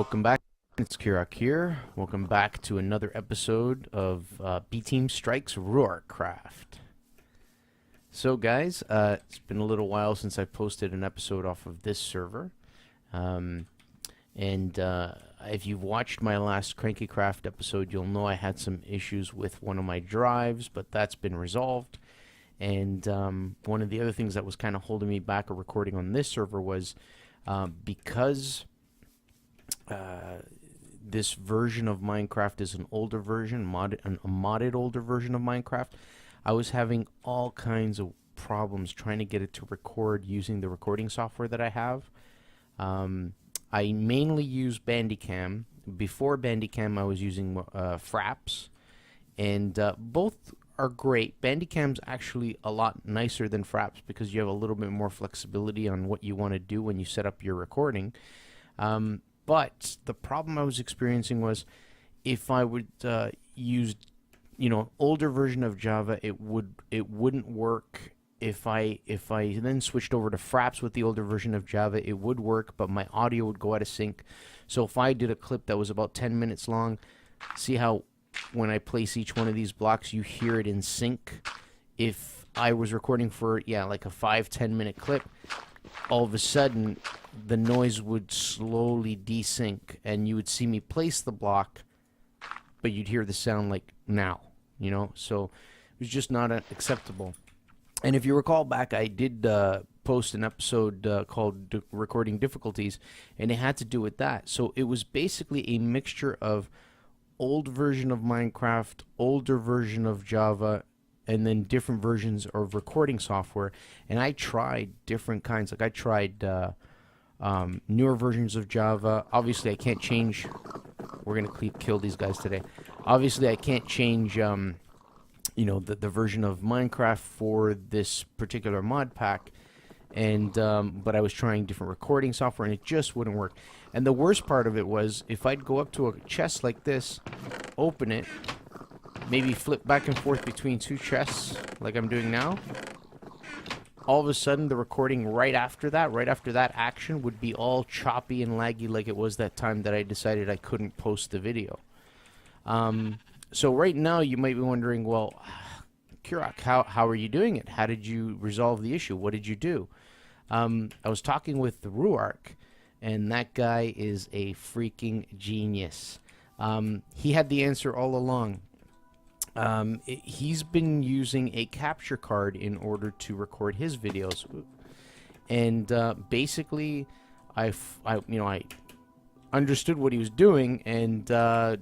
Welcome back. It's Kirak here. Welcome back to another episode of B Team Strikes RuarCraft. So guys, it's been a little while since I posted an episode off of this server. If you've watched my last Kranky Kraft episode, you'll know I had some issues with one of my drives, but that's been resolved. And one of the other things that was kind of holding me back a recording on this server was because this version of Minecraft is an older version, a modded older version of Minecraft. I was having all kinds of problems trying to get it to record using the recording software that I have. I mainly use Bandicam. Before Bandicam, I was using Fraps, and both are great. Bandicam's actually a lot nicer than Fraps because you have a little bit more flexibility on what you want to do when you set up your recording. But the problem I was experiencing was if I would use, older version of Java, it wouldn't work. If I then switched over to Fraps with the older version of Java, it would work, but my audio would go out of sync. So if I did a clip that was about 10 minutes long, see how when I place each one of these blocks, you hear it in sync. If I was recording for, like a 5-10 minute clip, all of a sudden the noise would slowly desync and you would see me place the block, but you'd hear the sound like now, so it was just not acceptable. And if you recall back, I did post an episode called Recording Difficulties, and it had to do with that. So it was basically a mixture of old version of Minecraft, older version of Java, and then different versions of recording software. And I tried different kinds. Like I tried newer versions of Java. Obviously, I can't change. We're gonna kill these guys today. Obviously, I can't change. The version of Minecraft for this particular mod pack, and but I was trying different recording software, and it just wouldn't work. And the worst part of it was if I'd go up to a chest like this, open it, maybe flip back and forth between two chests like I'm doing now, all of a sudden the recording right after that action would be all choppy and laggy like it was that time that I decided I couldn't post the video. So right now you might be wondering, well, Kirak, how are you doing it? How did you resolve the issue? What did you do? I was talking with the RuarC, and that guy is a freaking genius. He had the answer all along. He's been using a capture card in order to record his videos, and basically, I understood what he was doing and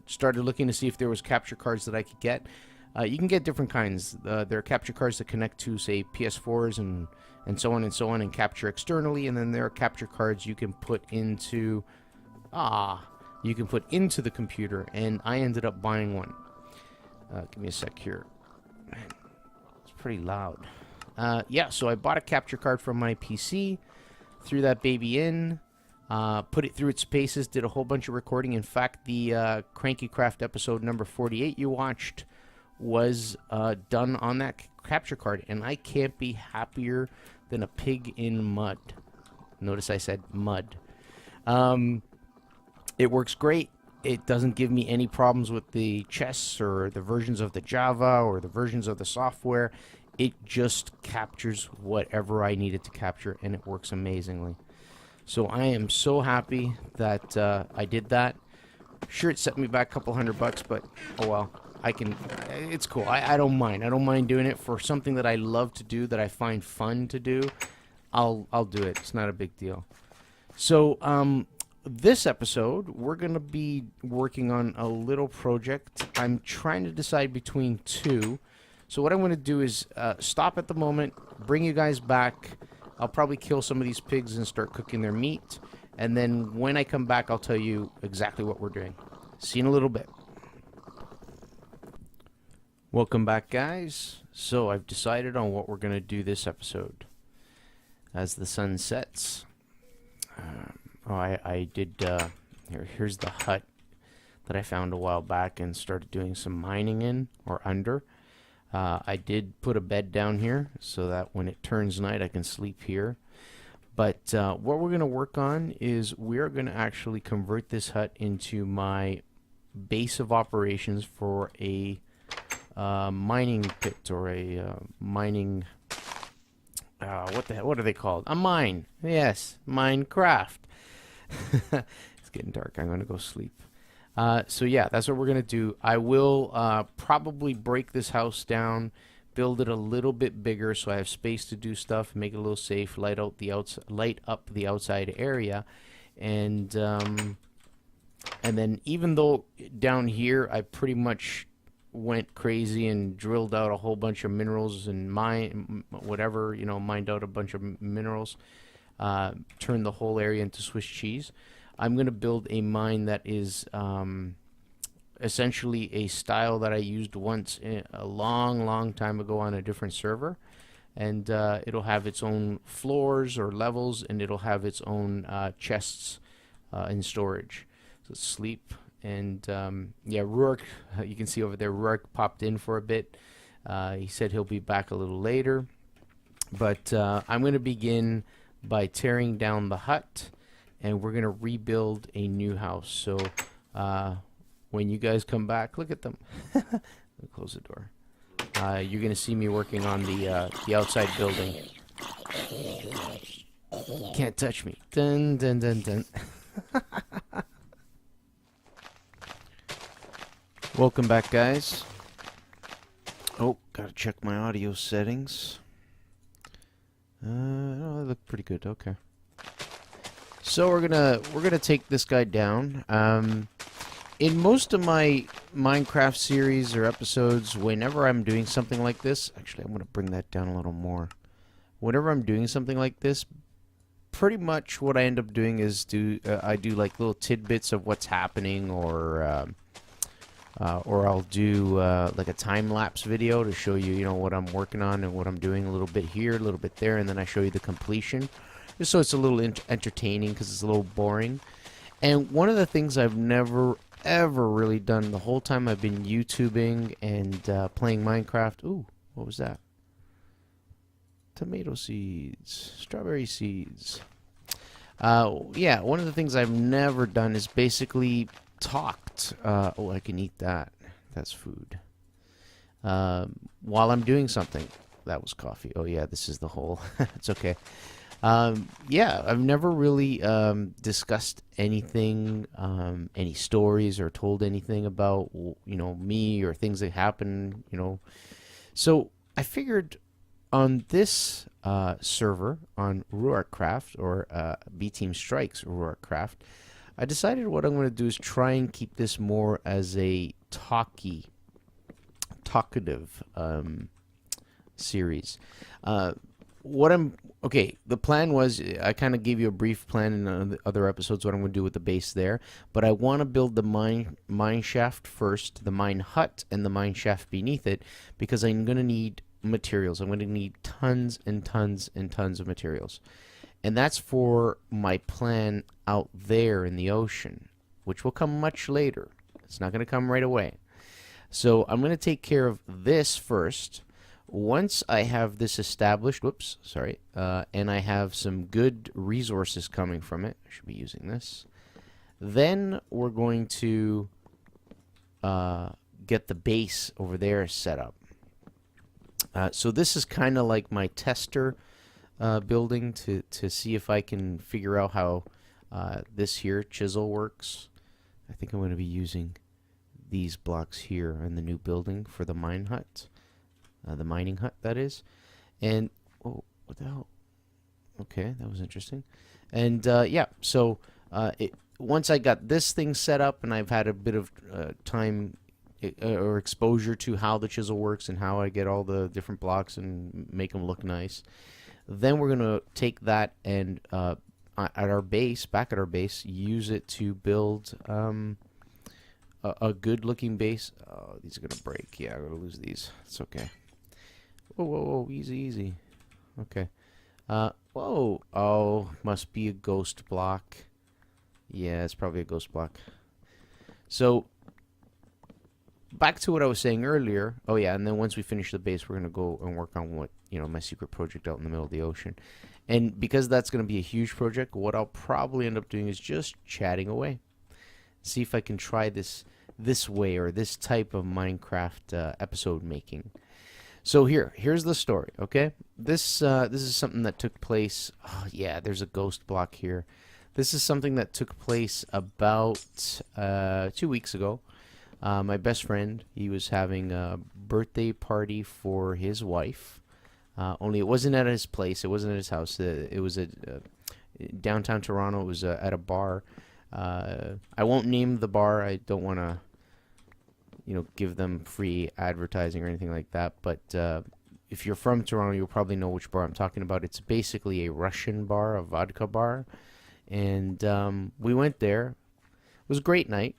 started looking to see if there was capture cards that I could get. You can get different kinds. There are capture cards that connect to, say, PS4s and so on and capture externally, and then there are capture cards you can put into the computer, and I ended up buying one. Give me a sec here. Man, it's pretty loud. So I bought a capture card from my PC, threw that baby in, put it through its paces, did a whole bunch of recording. In fact, the Kranky Kraft episode number 48 you watched was done on that capture card, and I can't be happier than a pig in mud. Notice I said mud. It works great. It doesn't give me any problems with the chests or the versions of the Java or the versions of the software. It just captures whatever I need it to capture, and it works amazingly. So I am so happy that I did that. Sure, it set me back a couple $100, but oh well. It's cool. I don't mind. I don't mind doing it for something that I love to do, that I find fun to do. I'll do it. It's not a big deal. So this episode, we're going to be working on a little project. I'm trying to decide between two. So what I'm going to do is stop at the moment, bring you guys back. I'll probably kill some of these pigs and start cooking their meat. And then when I come back, I'll tell you exactly what we're doing. See you in a little bit. Welcome back, guys. So I've decided on what we're going to do this episode. As the sun sets. I did, here's the hut that I found a while back and started doing some mining in, or under. I did put a bed down here so that when it turns night I can sleep here. But what we're going to work on is we're going to actually convert this hut into my base of operations for a mining pit, or a mining, what are they called? A mine. Yes, Minecraft. It's getting dark. I'm going to go sleep. So yeah, that's what we're going to do. I will probably break this house down, build it a little bit bigger so I have space to do stuff, make it a little safe, light up the outside area, and then even though down here I pretty much went crazy and drilled out a whole bunch of minerals and mined out a bunch of minerals, turned the whole area into Swiss cheese. I'm going to build a mine that is essentially a style that I used once a long time ago on a different server. And it'll have its own floors or levels, and it'll have its own chests in storage. So sleep. And yeah, Ruark, you can see over there, Ruark popped in for a bit. He said he'll be back a little later. But I'm going to begin by tearing down the hut, and we're going to rebuild a new house. So when you guys come back, look at them. Let me close the door. You're going to see me working on the outside building. Can't touch me. Dun, dun, dun, dun. Welcome back, guys. Oh, gotta check my audio settings. Oh, they look pretty good. Okay. So we're gonna take this guy down. In most of my Minecraft series or episodes, whenever I'm doing something like this, actually I'm gonna bring that down a little more. Whenever I'm doing something like this, pretty much what I end up doing is I do like little tidbits of what's happening, or I'll do like a time-lapse video to show you, what I'm working on and what I'm doing, a little bit here, a little bit there, and then I show you the completion. Just so it's a little entertaining, because it's a little boring. And one of the things I've never, ever really done the whole time I've been YouTubing and playing Minecraft... Ooh, what was that? Tomato seeds. Strawberry seeds. Yeah, one of the things I've never done is basically talked. Oh, I can eat that. That's food. While I'm doing something. That was coffee. Oh yeah, this is the hole. It's okay. Yeah, I've never really discussed anything, any stories, or told anything about me or things that happen. So I figured on this server on RuarCraft, or B Team Strikes RuarCraft, I decided what I'm going to do is try and keep this more as a talkative series. The plan was, I kind of gave you a brief plan in the other episodes what I'm going to do with the base there, but I want to build the mine shaft first, the mine hut, and the mine shaft beneath it, because I'm going to need materials. I'm going to need tons and tons and tons of materials. And that's for my plan out there in the ocean, which will come much later. It's not going to come right away. So I'm going to take care of this first. Once I have this established, and I have some good resources coming from it, I should be using this, then we're going to get the base over there set up. So this is kind of like my tester building to see if I can figure out how this here chisel works. I think I'm going to be using these blocks here in the new building for the mine hut. The mining hut, that is. And, oh, what the hell? Okay, that was interesting. And, yeah, so once I got this thing set up and I've had a bit of time or exposure to how the chisel works and how I get all the different blocks and make them look nice, then we're going to take that and, back at our base, use it to build a good-looking base. Oh, these are going to break. Yeah, I'm going to lose these. It's okay. Whoa, easy. Okay. Whoa. Oh, must be a ghost block. Yeah, it's probably a ghost block. So, back to what I was saying earlier. Oh, yeah, and then once we finish the base, we're going to go and work on my secret project out in the middle of the ocean. And because that's going to be a huge project, what I'll probably end up doing is just chatting away. See if I can try this way, or this type of Minecraft episode making. So here's the story. Okay, this is something that took place. Oh yeah, there's a ghost block here. This is something that took place about 2 weeks ago. My best friend, he was having a birthday party for his wife. Only it wasn't at his place. It wasn't at his house. It was at downtown Toronto. It was at a bar. I won't name the bar. I don't want to, give them free advertising or anything like that. But if you're from Toronto, you'll probably know which bar I'm talking about. It's basically a Russian bar, a vodka bar. And we went there. It was a great night.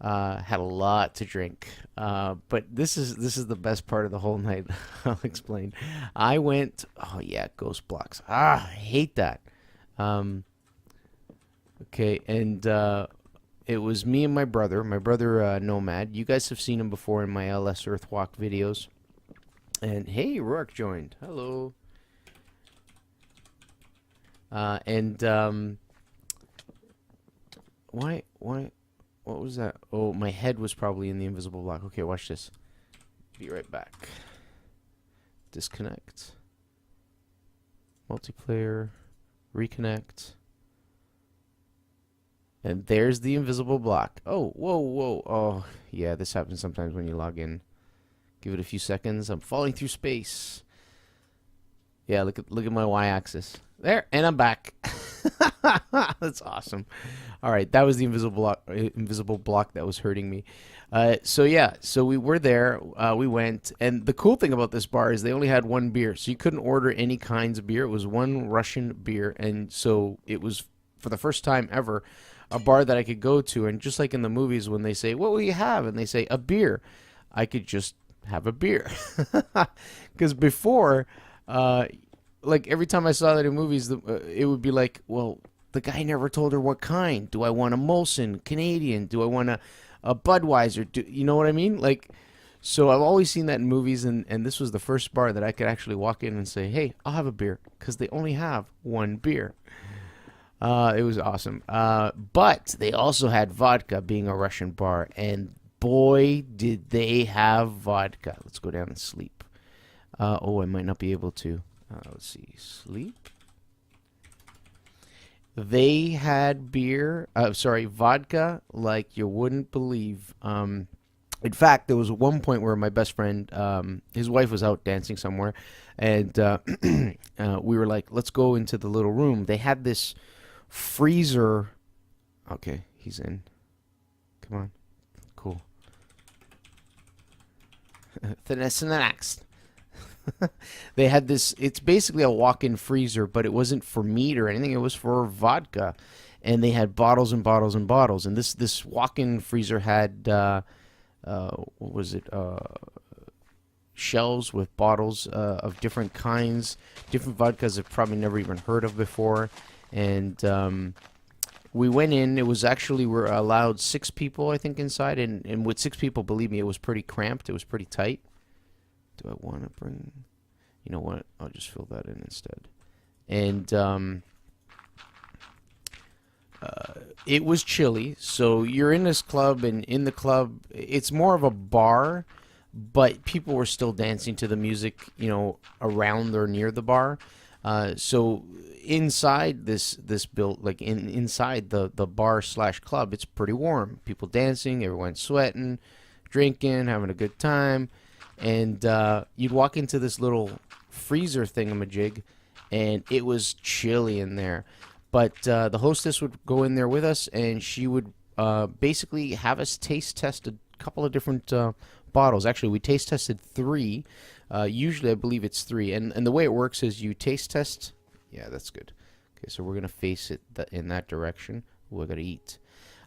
Had a lot to drink. But this is the best part of the whole night. I'll explain. I went. Oh yeah, ghost blocks. I hate that. Okay, and it was me and my brother. My brother Nomad. You guys have seen him before in my LS Earthwalk videos. And hey, Rourke joined. Hello. Why? What was that? Oh, my head was probably in the invisible block. Okay, watch this. Be right back. Disconnect. Multiplayer. Reconnect. And there's the invisible block. Oh, whoa, whoa. Oh, yeah, this happens sometimes when you log in. Give it a few seconds. I'm falling through space. Yeah, look at my y-axis. There, and I'm back. That's awesome. All right, that was the invisible block that was hurting me. So we were there. We went, and the cool thing about this bar is they only had one beer, so you couldn't order any kinds of beer. It was one Russian beer, and so it was, for the first time ever, a bar that I could go to. And just like in the movies when they say, "What will you have?" and they say a beer, I could just have a beer. Because before, like every time I saw that in movies, it would be like, well, the guy never told her what kind. Do I want a Molson Canadian? Do I want a Budweiser? You know what I mean? Like, so I've always seen that in movies, and this was the first bar that I could actually walk in and say, hey, I'll have a beer, because they only have one beer. It was awesome. But they also had vodka, being a Russian bar, and boy, did they have vodka. Let's go down and sleep. Oh, I might not be able to. Let's see. Sleep. They had beer. Vodka like you wouldn't believe. In fact, there was one point where my best friend, his wife was out dancing somewhere, and we were like, let's go into the little room. They had this freezer. Okay, he's in. Come on. Cool. The next. They had this, it's basically a walk-in freezer, but it wasn't for meat or anything, it was for vodka. And they had bottles and bottles and bottles. And this walk-in freezer had, what was it, shelves with bottles of different kinds, different vodkas I've probably never even heard of before. And we went in. It was actually, we're allowed 6 people, I think, inside. And with 6 people, believe me, it was pretty cramped. It was pretty tight. Do I want to bring... You know what? I'll just fill that in instead. And it was chilly. So you're in this club, and in the club, it's more of a bar, but people were still dancing to the music, around or near the bar. So inside this built, like inside the bar / club, it's pretty warm. People dancing, everyone's sweating, drinking, having a good time. And you'd walk into this little freezer thingamajig, and it was chilly in there. But the hostess would go in there with us, and she would basically have us taste test a couple of different bottles. Actually, we taste tested 3. Usually, I believe it's 3. And the way it works is you taste test. Yeah, that's good. Okay, so we're going to face it in that direction. We're going to eat.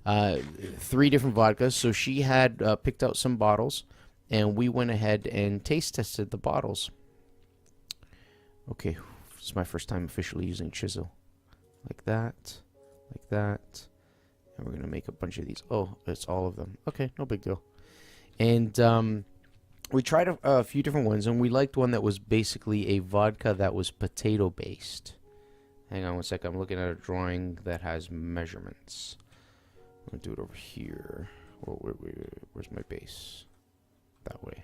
3 different vodkas. So she had picked out some bottles, and we went ahead and taste tested the bottles. Okay, it's my first time officially using chisel. Like that. Like that. And we're going to make a bunch of these. Oh, it's all of them. Okay, no big deal. And we tried a few different ones, and we liked one that was basically a vodka that was potato based. Hang on one second. I'm looking at a drawing that has measurements. I'm gonna do it over here. Where's my base? That way.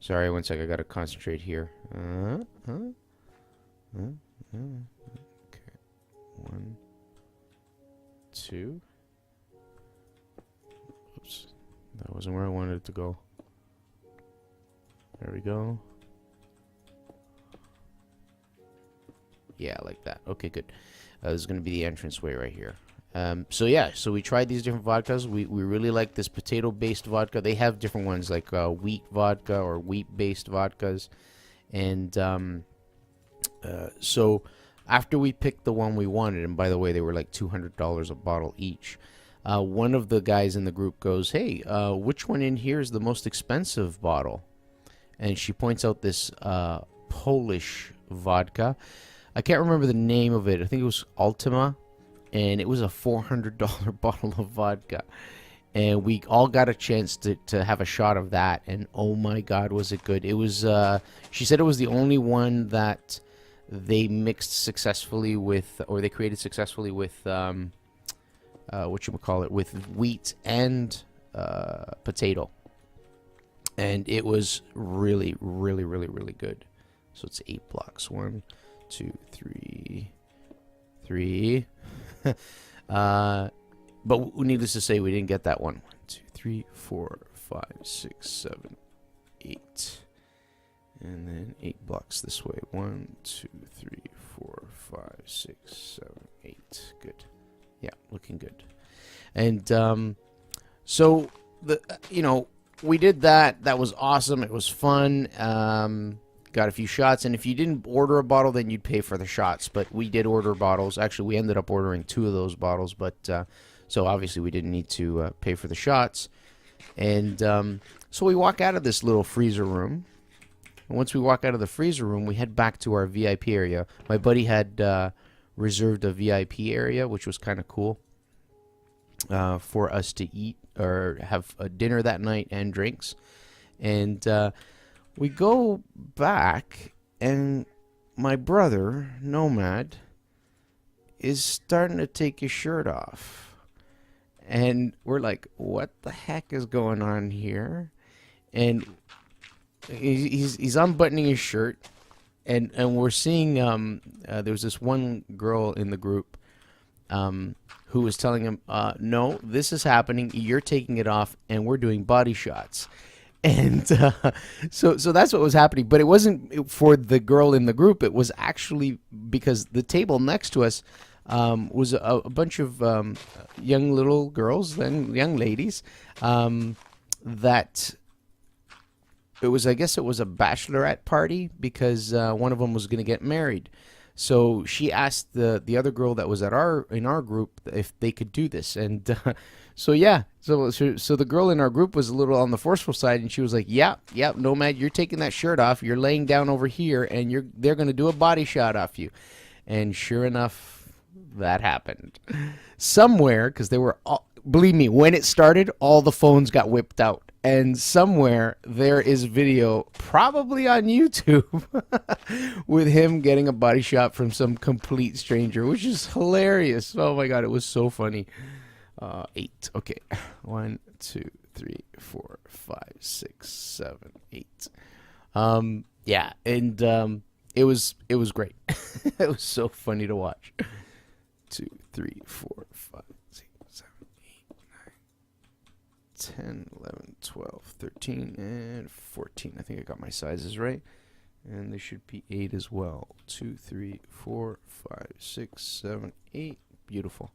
Sorry, one sec. I gotta concentrate here. Okay. 1, 2. Oops. That wasn't where I wanted it to go. There we go. Yeah, like that. Okay, good. This is going to be the entranceway right here. So yeah, so we tried these different vodkas. We really like this potato-based vodka. They have different ones like wheat vodka or wheat-based vodkas. And so after we picked the one we wanted, and by the way, they were like $200 a bottle each, one of the guys in the group goes, hey, which one in here is the most expensive bottle? And she points out this Polish vodka. I can't remember the name of it. I think it was Ultima, and it was a $400 bottle of vodka. And we all got a chance to have a shot of that, and oh my God, was it good. It was, she said it was the only one that they mixed successfully with, or they created successfully with, whatchamacallit, with wheat and potato. And it was really, really, really, really good. So it's 8 blocks. 1, 2, 3. But needless to say, we didn't get that one. 1, 2, 3, 4, 5, 6, 7, 8. And then 8 blocks this way. 1, 2, 3, 4, 5, 6, 7, 8. Good. Yeah, looking good. And so we did that. That was awesome. It was fun. Got a few shots, and if you didn't order a bottle, then you'd pay for the shots. But we did order bottles. Actually, we ended up ordering 2 of those bottles, but so obviously we didn't need to pay for the shots. And so we walk out of this little freezer room. And once we walk out of the freezer room, we head back to our VIP area. My buddy had reserved a VIP area, which was kind of cool for us to eat or have a dinner that night and drinks. And we go back, and my brother, Nomad, is starting to take his shirt off. And we're like, what the heck is going on here? And he's unbuttoning his shirt, and we're seeing there was this one girl in the group who was telling him, no, this is happening. You're taking it off, and we're doing body shots. And so that's what was happening. But it wasn't for the girl in the group. It was actually because the table next to us was a bunch of young little girls and young ladies that it was, I guess it was a bachelorette party because one of them was going to get married. So she asked the other girl that was in our group if they could do this. And so yeah, so the girl in our group was a little on the forceful side, and she was like, "Yeah, Nomad, you're taking that shirt off. You're laying down over here, and they're going to do a body shot off you." And sure enough, that happened somewhere, because they were all, believe me, when it started, all the phones got whipped out. And somewhere there is video, probably on YouTube, with him getting a body shot from some complete stranger, which is hilarious. Oh my God, it was so funny. 8. Okay. 1, 2, 3, 4, 5, 6, 7, 8. Yeah, and it was great. It was so funny to watch. 2, 3, 4, 5, 6, 7, 8, 9, 10, 11, 12, 13, and 14. I think I got my sizes right. And there should be 8 as well. 2, 3, 4, 5, 6, 7, 8. Beautiful.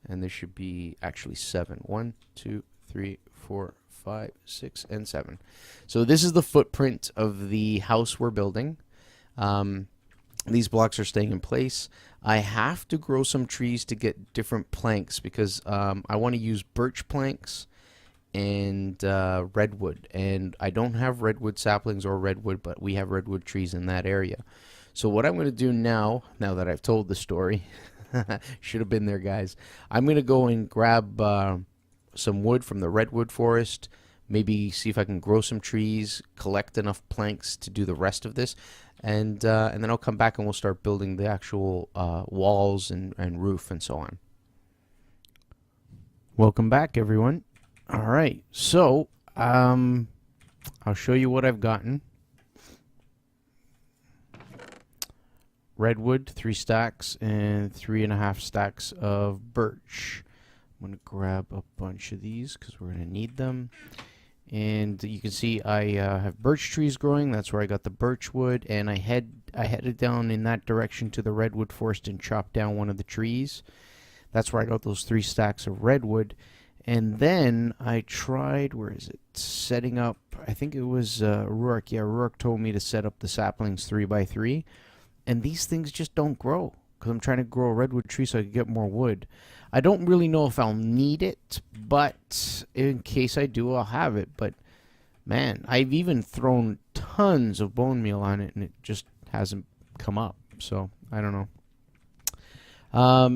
And there should be actually 7. 1, 2, 3, 4, 5, 6, and 7. So this is the footprint of the house we're building. These blocks are staying in place. I have to grow some trees to get different planks because I want to use birch planks and redwood. And I don't have redwood saplings or redwood, but we have redwood trees in that area. So what I'm going to do now that I've told the story, should have been there, guys. I'm going to go and grab some wood from the redwood forest, maybe see if I can grow some trees, collect enough planks to do the rest of this, and then I'll come back and we'll start building the actual walls and roof and so on. Welcome back, everyone. All right, so I'll show you what I've gotten. Redwood, 3 stacks, and 3.5 stacks of birch. I'm going to grab a bunch of these because we're going to need them. And you can see I have birch trees growing. That's where I got the birch wood. And I headed down in that direction to the redwood forest and chopped down one of the trees. That's where I got those 3 stacks of redwood. And then I tried, where is it? Setting up, I think it was Ruark. Yeah, Ruark told me to set up the saplings 3x3. And these things just don't grow because I'm trying to grow a redwood tree so I can get more wood. I don't really know if I'll need it, but in case I do, I'll have it. But man, I've even thrown tons of bone meal on it and it just hasn't come up. So I don't know.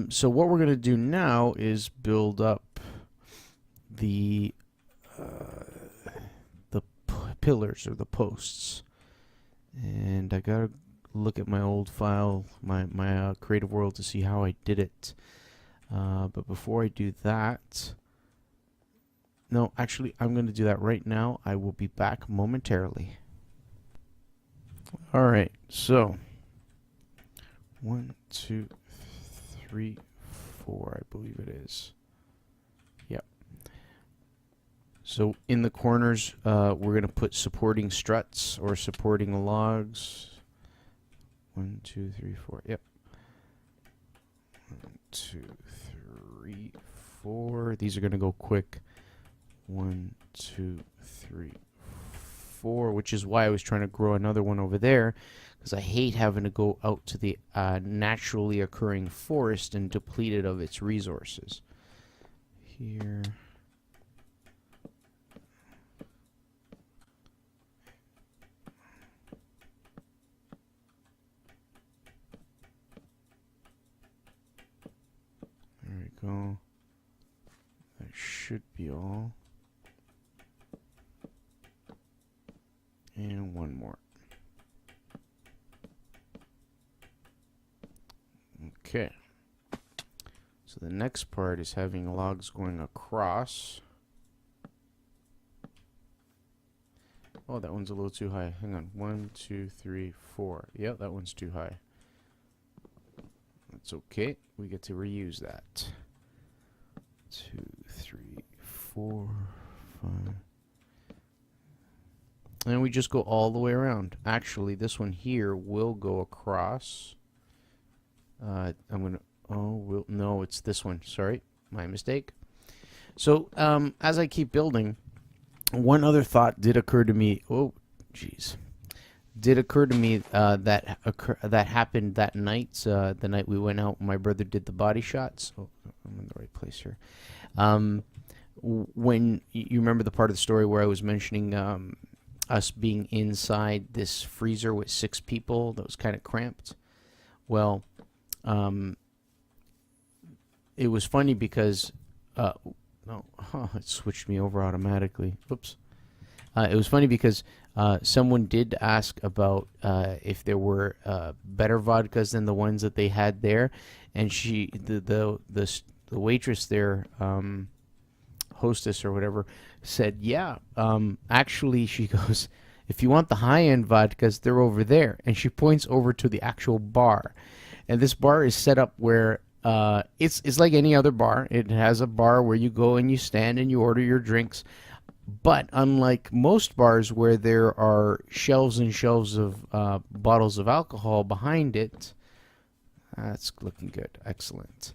So what we're going to do now is build up the pillars or the posts. And I got to look at my old file, my creative world, to see how I did it. But before I do that, no, actually, I'm going to do that right now. I will be back momentarily. All right, so 1, 2, 3, 4, I believe it is. Yep. So in the corners, we're going to put supporting struts or supporting logs. 1, 2, 3, 4. Yep. 1, 2, 3, 4. These are going to go quick. 1, 2, 3, 4. Which is why I was trying to grow another one over there, because I hate having to go out to the naturally occurring forest and deplete it of its resources. Here. Go. That should be all. And one more. Okay. So the next part is having logs going across. Oh, that one's a little too high. Hang on. 1, 2, 3, 4. Yep, that one's too high. That's okay. We get to reuse that. 2, 3, 4, 5. And we just go all the way around. Actually, this one here will go across. I'm gonna. Oh, no, it's this one. Sorry, my mistake. So, as I keep building, one other thought did occur to me. Oh, jeez. Did occur to me that happened that night, the night we went out. My brother did the body shots. Oh, I'm in the right place here. When you remember the part of the story where I was mentioning us being inside this freezer with 6 people that was kind of cramped. Well, it was funny because it switched me over automatically. Oops. It was funny because someone did ask about if there were better vodkas than the ones that they had there, and the waitress there, hostess or whatever, said, yeah, actually, she goes, if you want the high-end vodkas, they're over there, and she points over to the actual bar, and this bar is set up where it's like any other bar. It has a bar where you go and you stand and you order your drinks. But unlike most bars where there are shelves and shelves of bottles of alcohol behind it, that's looking good. Excellent.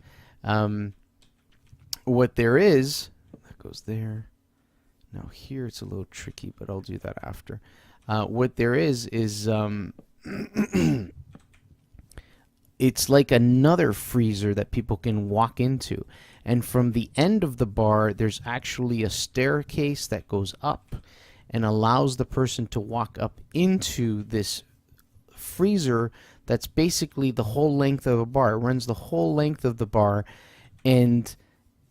What there is, that goes there. Now here it's a little tricky, but I'll do that after. What there is it's like another freezer that people can walk into. And from the end of the bar, there's actually a staircase that goes up and allows the person to walk up into this freezer that's basically the whole length of the bar. It runs the whole length of the bar, and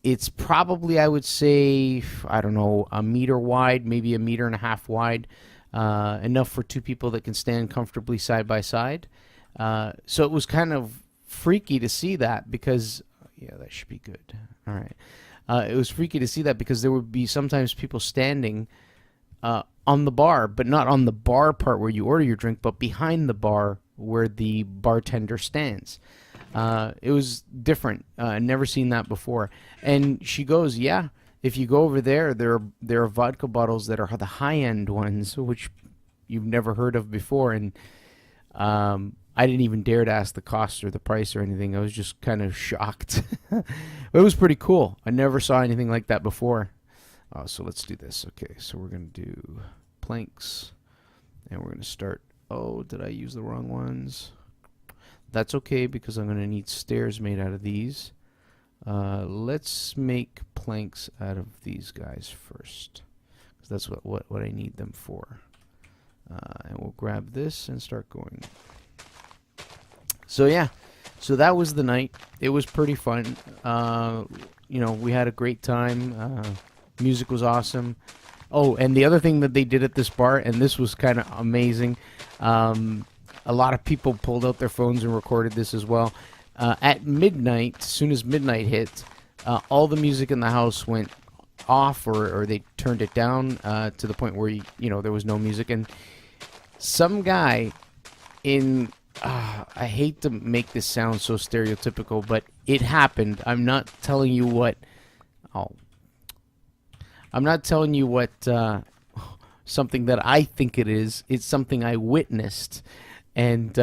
It's probably, I would say, I don't know, a meter wide, maybe a meter and a half wide, enough for two people that can stand comfortably side by side. So it was kind of freaky to see that because, yeah, that should be good. All right. It was freaky to see that because there would be sometimes people standing on the bar, but not on the bar part where you order your drink, but behind the bar where the bartender stands. It was different. Never seen that before. And she goes, yeah, if you go over there, there are vodka bottles that are the high-end ones, which you've never heard of before. And I didn't even dare to ask the cost or the price or anything. I was just kind of shocked. It was pretty cool. I never saw anything like that before. So let's do this. Okay, so we're going to do planks. And we're going to start. Oh, did I use the wrong ones? That's okay because I'm going to need stairs made out of these. Let's make planks out of these guys first, because that's what I need them for. And we'll grab this and start going. So yeah, so that was the night. It was pretty fun. You know, we had a great time. Music was awesome. Oh, and the other thing that they did at this bar, and this was kind of amazing, a lot of people pulled out their phones and recorded this as well. At midnight, as soon as midnight hit, all the music in the house went off, or they turned it down to the point where, you know, there was no music. And some guy in... I hate to make this sound so stereotypical, but it happened. I'm not telling you what... Oh. I'm not telling you what something that I think it is. It's something I witnessed. And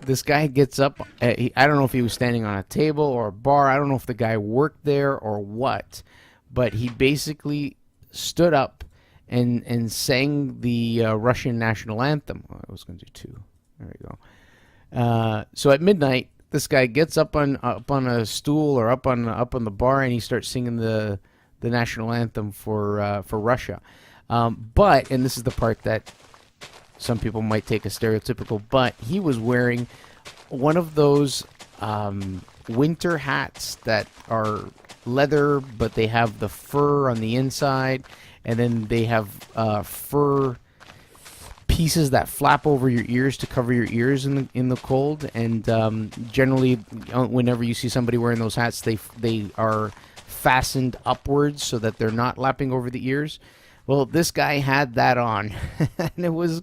this guy gets up. I don't know if he was standing on a table or a bar. I don't know if the guy worked there or what. But he basically stood up and sang the Russian national anthem. Oh, I was going to do two. There we go. So at midnight, this guy gets up on a stool or up on the bar, and he starts singing the national anthem for Russia. But, and this is the part that some people might take as stereotypical, but he was wearing one of those winter hats that are leather, but they have the fur on the inside, and then they have fur pieces that flap over your ears to cover your ears in the cold. And generally, whenever you see somebody wearing those hats, they are fastened upwards so that they're not lapping over the ears. Well, this guy had that on, and I was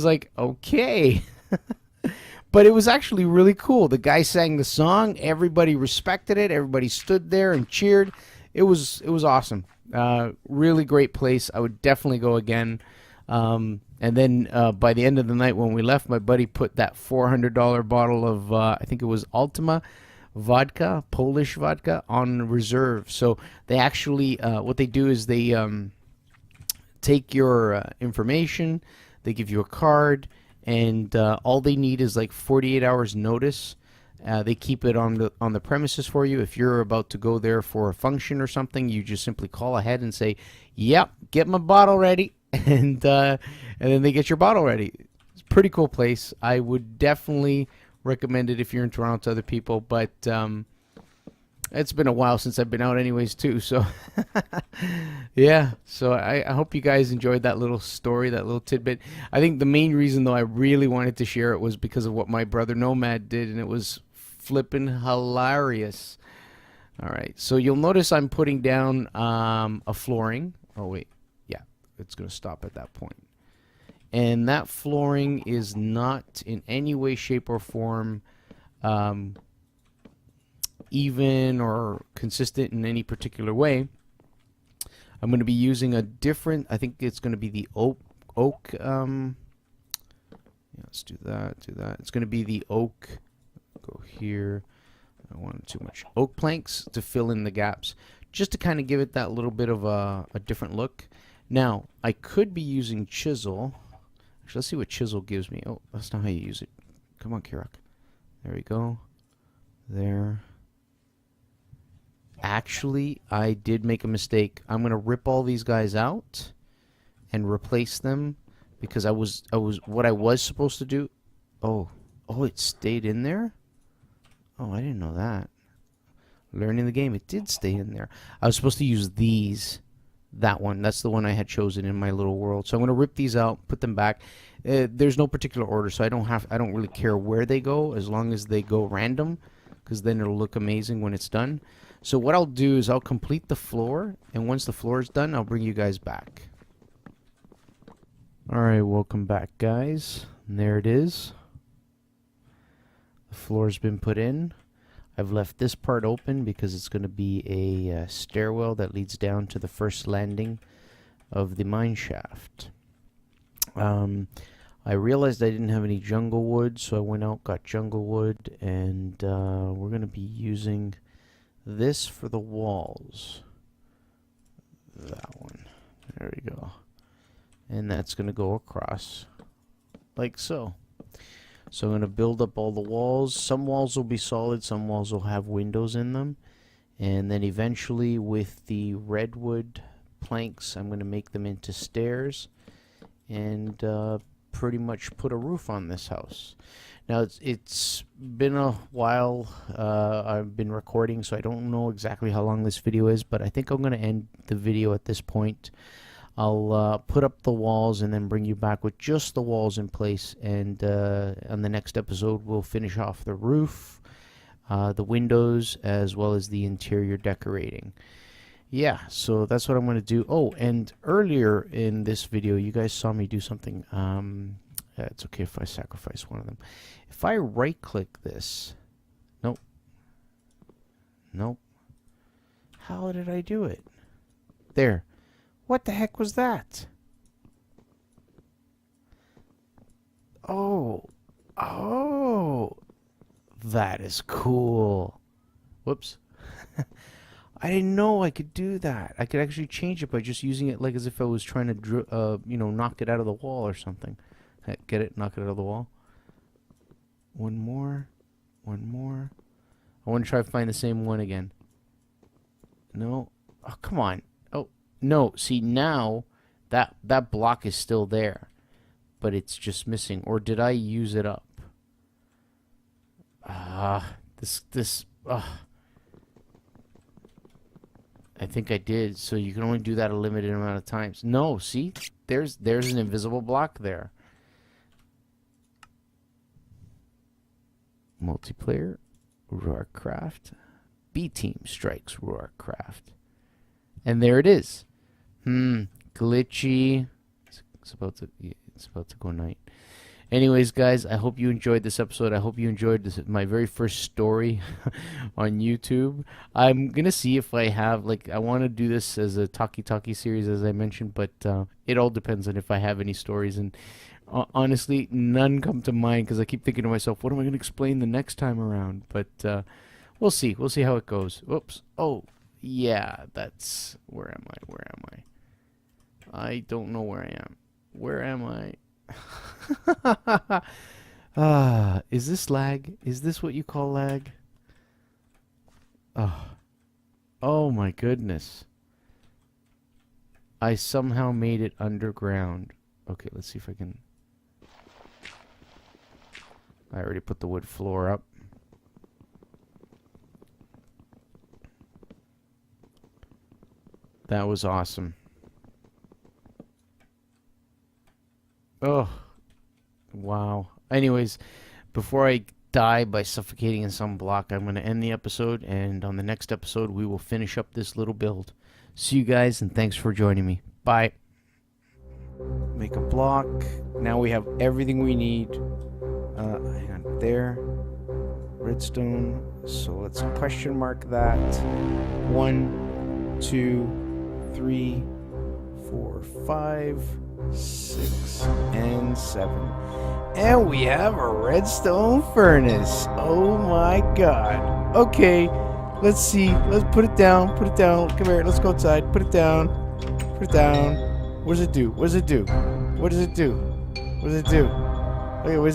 like, okay. But it was actually really cool. The guy sang the song. Everybody respected it. Everybody stood there and cheered. It was awesome. Really great place. I would definitely go again. And then by the end of the night when we left, my buddy put that $400 bottle of, I think it was Ultima vodka, Polish vodka, on reserve. So they actually, what they do is they take your information, they give you a card, and all they need is like 48 hours notice. They keep it on the premises for you. If you're about to go there for a function or something, you just simply call ahead and say, "Yep, get my bottle ready," and then they get your bottle ready. It's a pretty cool place. I would definitely recommend it if you're in Toronto to other people, but it's been a while since I've been out anyways too, so yeah. So I hope you guys enjoyed that little story, that little tidbit. I think the main reason though I really wanted to share it was because of what my brother Nomad did, and it was flippin' hilarious. All right, so you'll notice I'm putting down a flooring. Oh wait, yeah, it's gonna stop at that point. And that flooring is not in any way, shape, or form even or consistent in any particular way. I'm going to be using a different, I think it's going to be the oak yeah, let's do that. It's going to be the oak, go here, I don't want too much, oak planks to fill in the gaps, just to kind of give it that little bit of a different look. Now, I could be using chisel. Actually, let's see what chisel gives me. Oh, that's not how you use it. Come on, Kirak. There we go. There. Actually, I did make a mistake. I'm going to rip all these guys out and replace them because what I was supposed to do. Oh, it stayed in there? Oh, I didn't know that. Learning the game. It did stay in there. I was supposed to use these. That one. That's the one I had chosen in my little world. So I'm going to rip these out, put them back. There's no particular order, so I don't really care where they go as long as they go random, because then it'll look amazing when it's done. So what I'll do is I'll complete the floor, and once the floor is done, I'll bring you guys back. Alright, welcome back, guys. And there it is. The floor's been put in. I've left this part open because it's going to be a stairwell that leads down to the first landing of the mine shaft. I realized I didn't have any jungle wood, so I went out, got jungle wood, and we're going to be using this for the walls. That one. There we go. And that's going to go across like so. So I'm going to build up all the walls. Some walls will be solid, some walls will have windows in them. And then eventually with the redwood planks, I'm going to make them into stairs and pretty much put a roof on this house. Now it's been a while I've been recording, so I don't know exactly how long this video is, but I think I'm going to end the video at this point. I'll put up the walls and then bring you back with just the walls in place, and on the next episode we'll finish off the roof, the windows, as well as the interior decorating. Yeah, so that's what I'm going to do. Oh, and earlier in this video you guys saw me do something. It's okay if I sacrifice one of them. If I right click this, nope, how did I do it? There. What the heck was that? Oh, that is cool. Whoops. I didn't know I could do that. I could actually change it by just using it like as if I was trying to, knock it out of the wall or something. Get it? Knock it out of the wall. One more. I want to try to find the same one again. No. Oh, come on. No, see now that block is still there, but it's just missing. Or did I use it up? I think I did. So you can only do that a limited amount of times. No, see, there's an invisible block there. Multiplayer, RuarCraft, B team strikes RuarCraft. And there it is. Glitchy. It's about to go night. Anyways, guys, I hope you enjoyed this episode. I hope you enjoyed this, my very first story on YouTube. I'm gonna see if I have, I want to do this as a talkie series, as I mentioned, but it all depends on if I have any stories. And honestly, none come to mind because I keep thinking to myself, what am I gonna explain the next time around? But we'll see. We'll see how it goes. Whoops. Oh. Yeah, that's... Where am I? I don't know where I am. Where am I? Is this lag? Is this what you call lag? Oh my goodness. I somehow made it underground. Okay, let's see if I can... I already put the wood floor up. That was awesome. Oh, wow. Anyways, before I die by suffocating in some block, I'm going to end the episode, and on the next episode, we will finish up this little build. See you guys, and thanks for joining me. Bye. Make a block. Now we have everything we need. Hang on. There. Redstone. So let's question mark that. 1, 2, 3, 4, 5, 6, and 7. And we have a redstone furnace. Oh my god. Okay, let's see. Let's put it down. Put it down. Come here. Let's go outside. Put it down. Put it down. What does it do? What does it do? What does it do? What does it do? Okay, what does it